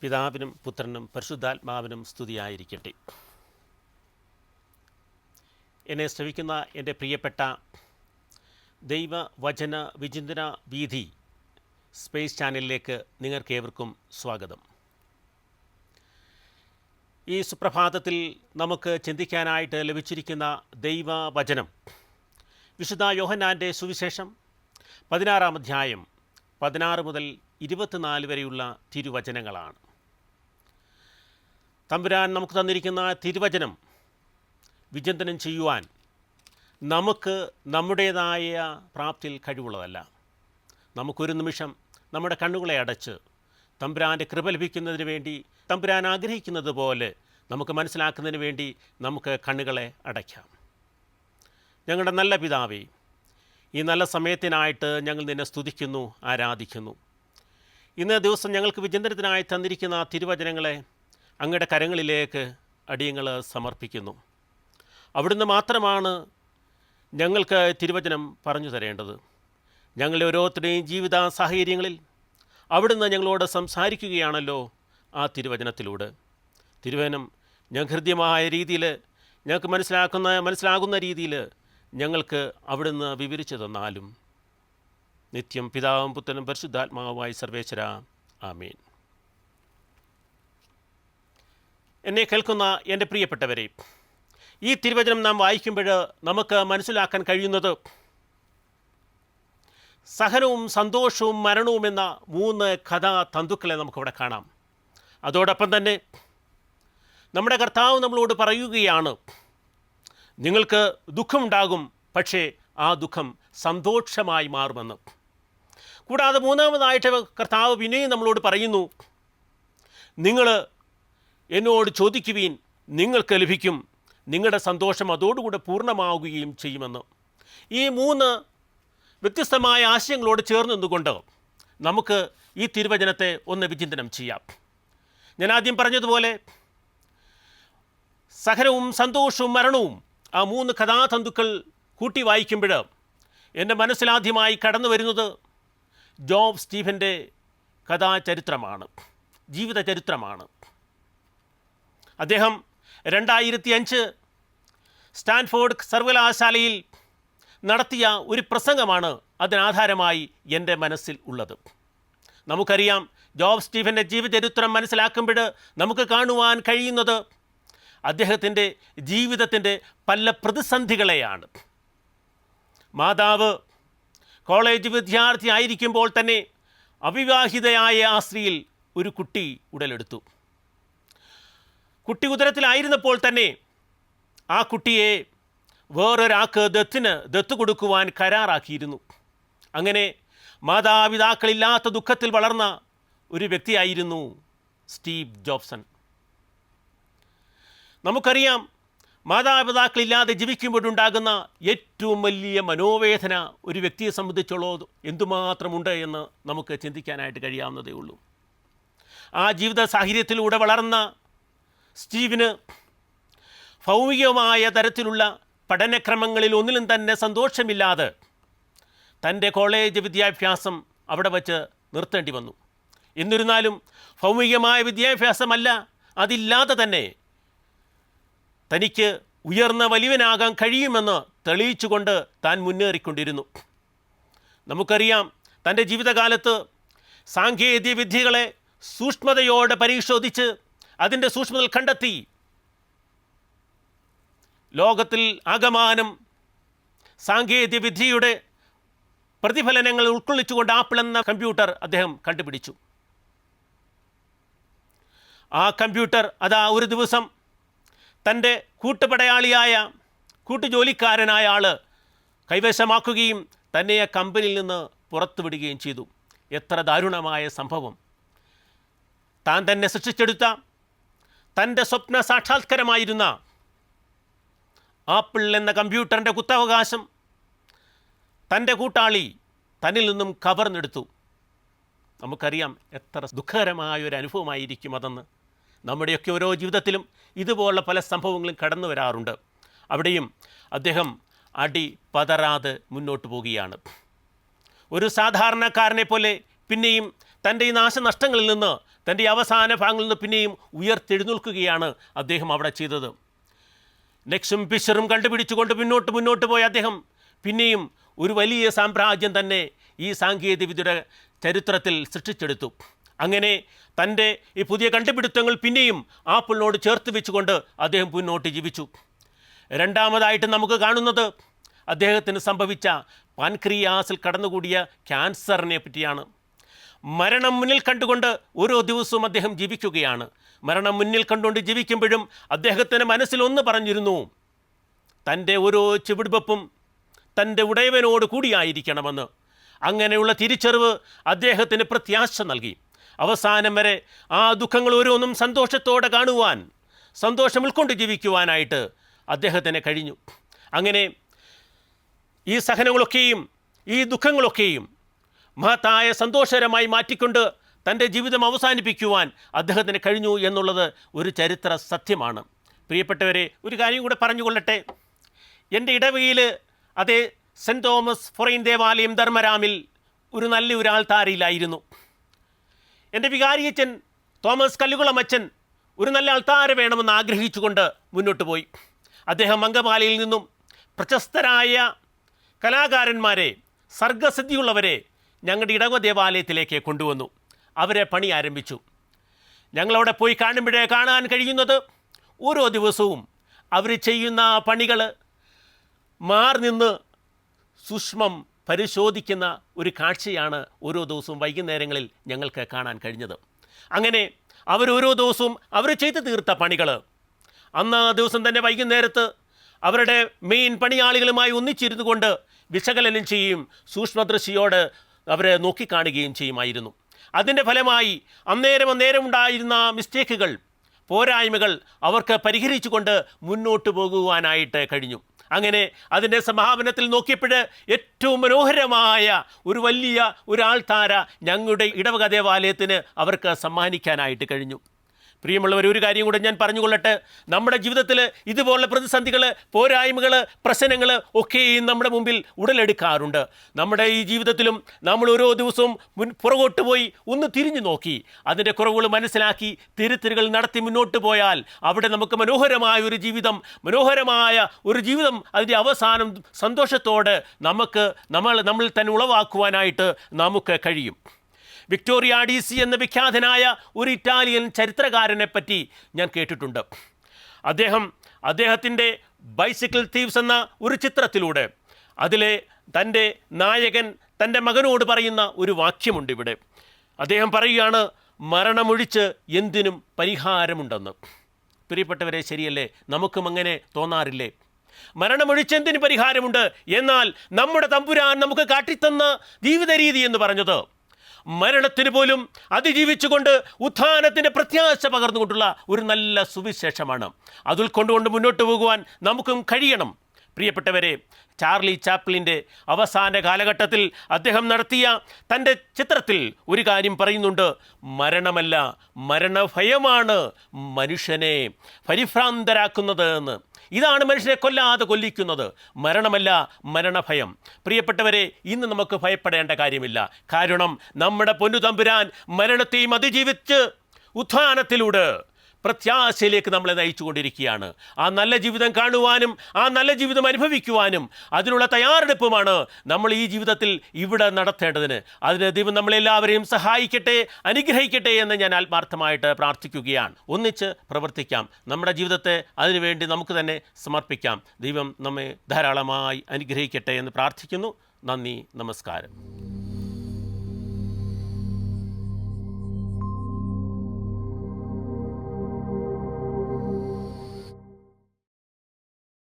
പിതാവിനും പുത്രനും പരിശുദ്ധാത്മാവിനും സ്തുതിയായിരിക്കട്ടെ. എന്നെ ശ്രവിക്കുന്ന എൻ്റെ പ്രിയപ്പെട്ട ദൈവവചന വിചിന്തന വീഥി സ്പേസ് ചാനലിലേക്ക് നിങ്ങൾക്കേവർക്കും സ്വാഗതം. ഈ സുപ്രഭാതത്തിൽ നമുക്ക് ചിന്തിക്കാനായിട്ട് ലഭിച്ചിരിക്കുന്ന ദൈവവചനം വിശുദ്ധ യോഹന്നാൻ്റെ സുവിശേഷം 16-ാം അധ്യായം 16 മുതൽ 24 വരെയുള്ള തിരുവചനങ്ങളാണ്. തമ്പുരാൻ നമുക്ക് തന്നിരിക്കുന്ന തിരുവചനം വിചിന്തനം ചെയ്യുവാൻ നമുക്ക് നമ്മുടേതായ പ്രാപ്തിയിൽ കഴിവുള്ളതല്ല. നമുക്കൊരു നിമിഷം നമ്മുടെ കണ്ണുകളെ അടച്ച് തമ്പുരാൻ്റെ കൃപ ലഭിക്കുന്നതിന് വേണ്ടി, തമ്പുരാൻ ആഗ്രഹിക്കുന്നത് പോലെ നമുക്ക് മനസ്സിലാക്കുന്നതിന് വേണ്ടി നമുക്ക് കണ്ണുകളെ അടയ്ക്കാം. ഞങ്ങളുടെ നല്ല പിതാവേ, ഈ നല്ല സമയത്തിനായിട്ട് ഞങ്ങൾ നിന്നെ സ്തുതിക്കുന്നു, ആരാധിക്കുന്നു. ഇന്നേ ദിവസം ഞങ്ങൾക്ക് വിചിന്തനത്തിനായി തന്നിരിക്കുന്ന തിരുവചനങ്ങളെ അങ്ങയുടെ കരങ്ങളിലേക്ക് അടിയങ്ങൾ സമർപ്പിക്കുന്നു. അവിടുന്ന് മാത്രമാണ് ഞങ്ങൾക്ക് തിരുവചനം പറഞ്ഞു തരേണ്ടത്. ഞങ്ങളുടെ ഓരോരുത്തരുടെയും ജീവിത സാഹചര്യങ്ങളിൽ അവിടുന്ന് ഞങ്ങളോട് സംസാരിക്കുകയാണല്ലോ ആ തിരുവചനത്തിലൂടെ. തിരുവചനം ഞങ്ങൾക്ക് ഹൃദ്യമായ രീതിയിൽ, ഞങ്ങൾക്ക് മനസ്സിലാകുന്ന രീതിയിൽ ഞങ്ങൾക്ക് അവിടുന്ന് വിവരിച്ചു തന്നാലും നിത്യം പിതാവും പുത്രനും പരിശുദ്ധാത്മാവുമായി സർവേശ്വര, ആമേൻ. എന്നെ കേൾക്കുന്ന എൻ്റെ പ്രിയപ്പെട്ടവരെ, ഈ തിരുവചനം നാം വായിക്കുമ്പോൾ നമുക്ക് മനസ്സിലാക്കാൻ കഴിയുന്നത് സഹനവും സന്തോഷവും മരണവും എന്ന 3 കഥാതന്തുക്കളെ നമുക്കിവിടെ കാണാം. അതോടൊപ്പം തന്നെ നമ്മുടെ കർത്താവ് നമ്മളോട് പറയുകയാണ്, നിങ്ങൾക്ക് ദുഃഖമുണ്ടാകും, പക്ഷേ ആ ദുഃഖം സന്തോഷമായി മാറുമെന്ന്. കൂടാതെ 3-ാമതായിട്ട് കർത്താവ് പിന്നെയും നമ്മളോട് പറയുന്നു, നിങ്ങൾ എന്നോട് ചോദിക്കുവീൻ, നിങ്ങൾക്ക് ലഭിക്കും, നിങ്ങളുടെ സന്തോഷം അതോടുകൂടെ പൂർണ്ണമാവുകയും ചെയ്യുമെന്ന്. ഈ 3 വ്യത്യസ്തമായ ആശയങ്ങളോട് ചേർന്ന് നിന്നുകൊണ്ട് നമുക്ക് ഈ തിരുവചനത്തെ ഒന്ന് വിചിന്തനം ചെയ്യാം. ഞാൻ ആദ്യം പറഞ്ഞതുപോലെ സഹനവും സന്തോഷവും മരണവും, ആ 3 കഥാതന്തുക്കൾ കൂട്ടി വായിക്കുമ്പോൾ എൻ്റെ മനസ്സിലാദ്യമായി കടന്നു വരുന്നത് ജോബ് സ്റ്റീഫൻ്റെ കഥാചരിത്രമാണ്, ജീവിത ചരിത്രമാണ്. അദ്ദേഹം 2005 സ്റ്റാൻഫോർഡ് സർവകലാശാലയിൽ നടത്തിയ ഒരു പ്രസംഗമാണ് അതിനാധാരമായി എൻ്റെ മനസ്സിൽ ഉള്ളത്. നമുക്കറിയാം, ജോബ് സ്റ്റീഫൻ്റെ ജീവചരിത്രം മനസ്സിലാക്കുമ്പോൾ നമുക്ക് കാണുവാൻ കഴിയുന്നത് അദ്ദേഹത്തിൻ്റെ ജീവിതത്തിൻ്റെ പല പ്രതിസന്ധികളെയാണ്. മാതാവ് കോളേജ് വിദ്യാർത്ഥി ആയിരിക്കുമ്പോൾ തന്നെ അവിവാഹിതയായ ആ സ്ത്രീയിൽ ഒരു കുട്ടി ഉടലെടുത്തു. കുട്ടി ഉദരത്തിലായിരുന്നപ്പോൾ തന്നെ ആ കുട്ടിയെ വേറൊരാൾക്ക് ദത്ത് കൊടുക്കുവാൻ കരാറാക്കിയിരുന്നു. അങ്ങനെ മാതാപിതാക്കളില്ലാത്ത ദുഃഖത്തിൽ വളർന്ന ഒരു വ്യക്തിയായിരുന്നു സ്റ്റീവ് ജോബ്സൺ. നമുക്കറിയാം, മാതാപിതാക്കളില്ലാതെ ജീവിക്കുമ്പോഴുണ്ടാകുന്ന ഏറ്റവും വലിയ മനോവേദന ഒരു വ്യക്തിയെ സംബന്ധിച്ചുള്ളത് എന്തുമാത്രമുണ്ട് എന്ന് നമുക്ക് ചിന്തിക്കാനായിട്ട് കഴിയാവുന്നതേ ഉള്ളൂ. ആ ജീവിത സാഹചര്യത്തിലൂടെ വളർന്ന സ്റ്റീവിന് ഭൗമികമായ തരത്തിലുള്ള പഠനക്രമങ്ങളിൽ ഒന്നിലും തന്നെ സന്തോഷമില്ലാതെ തൻ്റെ കോളേജ് വിദ്യാഭ്യാസം അവിടെ വച്ച് നിർത്തേണ്ടി വന്നു. എന്നിരുന്നാലും ഭൗമികമായ വിദ്യാഭ്യാസമല്ല, അതില്ലാതെ തന്നെ തനിക്ക് ഉയർന്ന വലിയവനാകാൻ കഴിയുമെന്ന് തെളിയിച്ചുകൊണ്ട് താൻ മുന്നേറിക്കൊണ്ടിരുന്നു. നമുക്കറിയാം, തൻ്റെ ജീവിതകാലത്ത് സാങ്കേതിക വിദ്യകളെ സൂക്ഷ്മതയോടെ പരിശോധിച്ച് അതിൻ്റെ സൂക്ഷ്മതകൾ കണ്ടെത്തി ലോകത്തിൽ ആകമാനം സാങ്കേതിക വിദ്യയുടെ പ്രതിഫലനങ്ങൾ ഉൾക്കൊള്ളിച്ചുകൊണ്ട് ആപ്പിൾ എന്ന കമ്പ്യൂട്ടർ അദ്ദേഹം കണ്ടുപിടിച്ചു. ആ കമ്പ്യൂട്ടർ ഒരു ദിവസം തൻ്റെ കൂട്ടുപടയാളിയായ കൂട്ടുജോലിക്കാരനായ ആൾ കൈവശമാക്കുകയും തന്നെ ആ കമ്പനിയിൽ നിന്ന് പുറത്തുവിടുകയും ചെയ്തു. എത്ര ദാരുണമായ സംഭവം! താൻ തന്നെ സൃഷ്ടിച്ചെടുത്ത തൻ്റെ സ്വപ്ന സാക്ഷാത്കാരമായിരുന്ന ആപ്പിൾ എന്ന കമ്പ്യൂട്ടറിൻ്റെ കുത്തവകാശം തൻ്റെ കൂട്ടാളി തന്നിൽ നിന്നും കവർന്നെടുത്തു. നമുക്കറിയാം എത്ര ദുഃഖകരമായൊരു അനുഭവമായിരിക്കും അതെന്ന്. നമ്മുടെയൊക്കെ ഓരോ ജീവിതത്തിലും ഇതുപോലുള്ള പല സംഭവങ്ങളും കടന്നു വരാറുണ്ട്. അവിടെയും അദ്ദേഹം അടി പതറാതെ മുന്നോട്ട് പോവുകയാണ്. ഒരു സാധാരണക്കാരനെ പോലെ പിന്നെയും തൻ്റെ ഈ നാശനഷ്ടങ്ങളിൽ നിന്ന്, തൻ്റെ അവസാന ഭാഗങ്ങളിൽ നിന്ന് പിന്നെയും ഉയർത്തെഴുന്നേൽക്കുകയാണ് അദ്ദേഹം അവിടെ ചെയ്തത്. നെക്സും ഫിഷറും കണ്ടുപിടിച്ചുകൊണ്ട് മുന്നോട്ട് പോയ അദ്ദേഹം പിന്നെയും ഒരു വലിയ സാമ്രാജ്യം തന്നെ ഈ സാങ്കേതികവിദ്യയുടെ ചരിത്രത്തിൽ സൃഷ്ടിച്ചെടുത്തു. അങ്ങനെ തൻ്റെ ഈ പുതിയ കണ്ടുപിടുത്തങ്ങൾ പിന്നെയും ആപ്പിളിനോട് ചേർത്ത് വെച്ചുകൊണ്ട് അദ്ദേഹം മുന്നോട്ട് ജീവിച്ചു. രണ്ടാമതായിട്ട് നമുക്ക് കാണുന്നത് അദ്ദേഹത്തിന് സംഭവിച്ച പാൻക്രിയാസിൽ കടന്നുകൂടിയ ക്യാൻസറിനെ പറ്റിയാണ്. മരണം മുന്നിൽ കണ്ടുകൊണ്ട് ഓരോ ദിവസവും അദ്ദേഹം ജീവിക്കുകയാണ്. മരണം മുന്നിൽ കണ്ടുകൊണ്ട് ജീവിക്കുമ്പോഴും അദ്ദേഹത്തിൻ്റെ മനസ്സിലൊന്ന് പറഞ്ഞിരുന്നു, തൻ്റെ ഓരോ ചുവടുവെപ്പും തൻ്റെ ഉടയവനോട് കൂടിയായിരിക്കണമെന്ന്. അങ്ങനെയുള്ള തിരിച്ചറിവ് അദ്ദേഹത്തിന് പ്രത്യാശ നൽകി. അവസാനം വരെ ആ ദുഃഖങ്ങൾ ഓരോന്നും സന്തോഷത്തോടെ കാണുവാൻ, സന്തോഷം ഉൾക്കൊണ്ട് ജീവിക്കുവാനായിട്ട് അദ്ദേഹത്തിന് കഴിഞ്ഞു. അങ്ങനെ ഈ സഹനങ്ങളൊക്കെയും ഈ ദുഃഖങ്ങളൊക്കെയും മഹത്തായ സന്തോഷകരമായി മാറ്റിക്കൊണ്ട് തൻ്റെ ജീവിതം അവസാനിപ്പിക്കുവാൻ അദ്ദേഹത്തിന് കഴിഞ്ഞു എന്നുള്ളത് ഒരു ചരിത്ര സത്യമാണ്. പ്രിയപ്പെട്ടവരെ, ഒരു കാര്യം കൂടെ പറഞ്ഞുകൊള്ളട്ടെ. എൻ്റെ ഇടവകയിൽ അതേ സെൻറ്റ് തോമസ് ഫൊറൈൻ ദേവാലയം ധർമ്മരാമിൽ ഒരു നല്ല ആൾത്താരയിലായിരുന്നു. എൻ്റെ വികാരിയച്ഛൻ തോമസ് കല്ലുകുളമച്ചൻ ഒരു നല്ല ആൾത്താര വേണമെന്ന് ആഗ്രഹിച്ചുകൊണ്ട് മുന്നോട്ട് പോയി. അദ്ദേഹം അങ്കമാലിയിൽ നിന്നും പ്രശസ്തരായ കലാകാരന്മാരെ, സർഗസിദ്ധിയുള്ളവരെ ഞങ്ങളുടെ ഇടവ ദേവാലയത്തിലേക്ക് കൊണ്ടുവന്നു. അവരെ പണി ആരംഭിച്ചു. ഞങ്ങളവിടെ പോയി കാണുമ്പോഴേ കാണാൻ കഴിയുന്നത് ഓരോ ദിവസവും അവർ ചെയ്യുന്ന പണികൾ മാറി നിന്ന് സൂക്ഷ്മം പരിശോധിക്കുന്ന ഒരു കാഴ്ചയാണ് ഓരോ ദിവസവും വൈകുന്നേരങ്ങളിൽ ഞങ്ങൾക്ക് കാണാൻ കഴിഞ്ഞത്. അങ്ങനെ അവരോരോ ദിവസവും അവർ ചെയ്തു തീർത്ത പണികൾ അന്ന് ആ ദിവസം തന്നെ വൈകുന്നേരത്ത് അവരുടെ മെയിൻ പണിയാളികളുമായി ഒന്നിച്ചിരുന്നു കൊണ്ട് വിശകലനം ചെയ്യും, സൂക്ഷ്മദൃഷ്ടിയോട് അവരെ നോക്കിക്കാണുകയും ചെയ്യുമായിരുന്നു. അതിൻ്റെ ഫലമായി അന്നേരം ഉണ്ടായിരുന്ന മിസ്റ്റേക്കുകൾ, പോരായ്മകൾ അവർക്ക് പരിഹരിച്ചുകൊണ്ട് മുന്നോട്ട് പോകുവാനായിട്ട് കഴിഞ്ഞു. അങ്ങനെ അതിൻ്റെ സമാപനത്തിൽ നോക്കിയപ്പോൾ ഏറ്റവും മനോഹരമായ ഒരു വലിയ ആൾത്താര ഞങ്ങളുടെ ഇടവക ദേവാലയത്തിന് അവർക്ക് സമ്മാനിക്കാനായിട്ട് കഴിഞ്ഞു. പ്രിയമുള്ളവർ, ഒരു കാര്യം കൂടെ ഞാൻ പറഞ്ഞുകൊള്ളട്ടെ. നമ്മുടെ ജീവിതത്തിൽ ഇതുപോലുള്ള പ്രതിസന്ധികൾ, പോരായ്മകൾ, പ്രശ്നങ്ങൾ ഒക്കെയും നമ്മുടെ മുമ്പിൽ ഉടലെടുക്കാറുണ്ട്. നമ്മുടെ ഈ ജീവിതത്തിലും നമ്മൾ ഓരോ ദിവസവും പുറകോട്ട് പോയി ഒന്ന് തിരിഞ്ഞു നോക്കി അതിൻ്റെ കുറവുകൾ മനസ്സിലാക്കി തിരുത്തലുകൾ നടത്തി മുന്നോട്ട് പോയാൽ അവിടെ നമുക്ക് മനോഹരമായ ഒരു ജീവിതം അതിൻ്റെ അവസാനം സന്തോഷത്തോടെ നമ്മളിൽ തന്നെ ഉളവാക്കുവാനായിട്ട് നമുക്ക് കഴിയും. വിക്ടോറിയ അഡീസി എന്ന വിഖ്യാതനായ ഒരു ഇറ്റാലിയൻ ചരിത്രകാരനെ പറ്റി ഞാൻ കേട്ടിട്ടുണ്ട്. അദ്ദേഹത്തിൻ്റെ ബൈസിക്കിൾ തീവ്സ് എന്ന ഒരു ചിത്രത്തിലൂടെ അതിലെ തൻ്റെ നായകൻ തൻ്റെ മകനോട് പറയുന്ന ഒരു വാക്യമുണ്ട്. ഇവിടെ അദ്ദേഹം പറയുകയാണ്, മരണമൊഴിച്ച് എന്തിനും പരിഹാരമുണ്ടെന്ന്. പ്രിയപ്പെട്ടവരെ, ശരിയല്ലേ? നമുക്കും അങ്ങനെ തോന്നാറില്ലേ? മരണമൊഴിച്ച് എന്തിന് പരിഹാരമുണ്ട്? എന്നാൽ നമ്മുടെ തമ്പുരാൻ നമുക്ക് കാട്ടിത്തന്ന ജീവിത രീതി എന്ന് പറഞ്ഞത് മരണത്തിന് പോലും അതിജീവിച്ചുകൊണ്ട് ഉത്ഥാനത്തിൻ്റെ പ്രത്യാശ പകർന്നുകൊണ്ടുള്ള ഒരു നല്ല സുവിശേഷമാണ്. അത് ഉൾക്കൊണ്ടുകൊണ്ട് മുന്നോട്ട് പോകുവാൻ നമുക്കും കഴിയണം. പ്രിയപ്പെട്ടവരെ, ചാർലി ചാപ്ലിൻ്റെ അവസാന കാലഘട്ടത്തിൽ അദ്ദേഹം നടത്തിയ തൻ്റെ ചിത്രത്തിൽ ഒരു കാര്യം പറയുന്നുണ്ട്. മരണമല്ല, മരണഭയമാണ് മനുഷ്യനെ പരിഭ്രാന്തരാക്കുന്നത് എന്ന്. ഇതാണ് മനുഷ്യനെ കൊല്ലിക്കുന്നത്, മരണമല്ല മരണഭയം. പ്രിയപ്പെട്ടവരെ, ഇന്ന് നമുക്ക് ഭയപ്പെടേണ്ട കാര്യമില്ല. കാരണം നമ്മുടെ പൊന്നുതമ്പുരാൻ മരണത്തെയും അതിജീവിച്ച് ഉത്ഥാനത്തിലൂടെ പ്രത്യാശയിലേക്ക് നമ്മളെ നയിച്ചുകൊണ്ടിരിക്കുകയാണ്. ആ നല്ല ജീവിതം കാണുവാനും ആ നല്ല ജീവിതം അനുഭവിക്കുവാനും അതിനുള്ള തയ്യാറെടുപ്പുമാണ് നമ്മൾ ഈ ജീവിതത്തിൽ ഇവിടെ നടത്തേണ്ടതിന്. അതിന് ദൈവം നമ്മളെല്ലാവരെയും സഹായിക്കട്ടെ, അനുഗ്രഹിക്കട്ടെ എന്ന് ഞാൻ ആത്മാർത്ഥമായിട്ട് പ്രാർത്ഥിക്കുകയാണ്. ഒന്നിച്ച് പ്രവർത്തിക്കാം. നമ്മുടെ ജീവിതത്തെ അതിനുവേണ്ടി നമുക്ക് തന്നെ സമർപ്പിക്കാം. ദൈവം നമ്മെ ധാരാളമായി അനുഗ്രഹിക്കട്ടെ എന്ന് പ്രാർത്ഥിക്കുന്നു. നന്ദി, നമസ്കാരം.